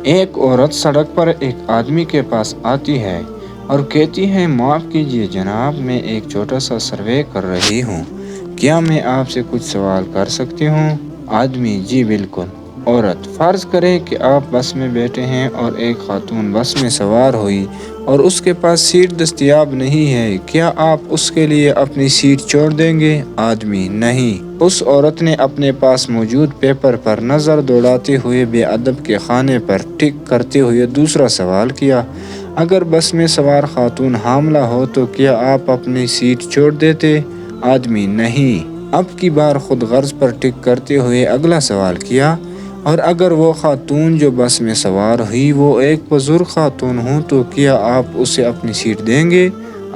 ایک عورت سڑک پر ایک آدمی کے پاس آتی ہے اور کہتی ہے، معاف کیجیے جناب، میں ایک چھوٹا سا سروے کر رہی ہوں، کیا میں آپ سے کچھ سوال کر سکتی ہوں؟ آدمی: جی بالکل۔ عورت: فرض کریں کہ آپ بس میں بیٹھے ہیں اور ایک خاتون بس میں سوار ہوئی اور اس کے پاس سیٹ دستیاب نہیں ہے، کیا آپ اس کے لیے اپنی سیٹ چھوڑ دیں گے؟ آدمی: نہیں۔ اس عورت نے اپنے پاس موجود پیپر پر نظر دوڑاتے ہوئے بے ادب کے خانے پر ٹک کرتے ہوئے دوسرا سوال کیا، اگر بس میں سوار خاتون حاملہ ہو تو کیا آپ اپنی سیٹ چھوڑ دیتے؟ آدمی: نہیں۔ اب کی بار خود غرض پر ٹک کرتے ہوئے اگلا سوال کیا، اور اگر وہ خاتون جو بس میں سوار ہوئی وہ ایک بزرگ خاتون ہو تو کیا آپ اسے اپنی سیٹ دیں گے؟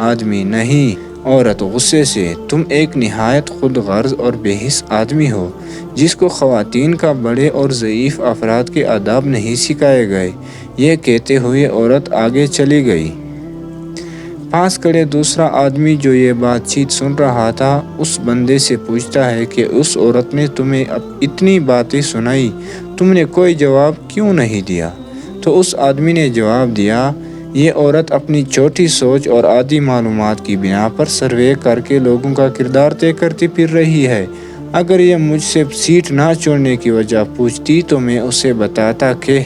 آدمی: نہیں۔ عورت غصے سے: تم ایک نہایت خود غرض اور بے حس آدمی ہو، جس کو خواتین کا بڑے اور ضعیف افراد کے آداب نہیں سکھائے گئے۔ یہ کہتے ہوئے عورت آگے چلی گئی۔ پاس کھڑے دوسرا آدمی جو یہ بات چیت سن رہا تھا، اس بندے سے پوچھتا ہے کہ اس عورت نے تمہیں اتنی باتیں سنائی، تم نے کوئی جواب کیوں نہیں دیا؟ تو اس آدمی نے جواب دیا، یہ عورت اپنی چھوٹی سوچ اور آدھی معلومات کی بنا پر سروے کر کے لوگوں کا کردار طے کرتی پھر رہی ہے۔ اگر یہ مجھ سے سیٹ نہ چھوڑنے کی وجہ پوچھتی تو میں اسے بتاتا کہ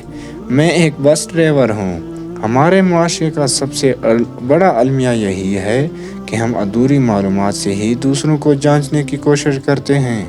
میں ایک بس ڈرائیور ہوں۔ ہمارے معاشرے کا سب سے بڑا المیہ یہی ہے کہ ہم ادھوری معلومات سے ہی دوسروں کو جانچنے کی کوشش کرتے ہیں۔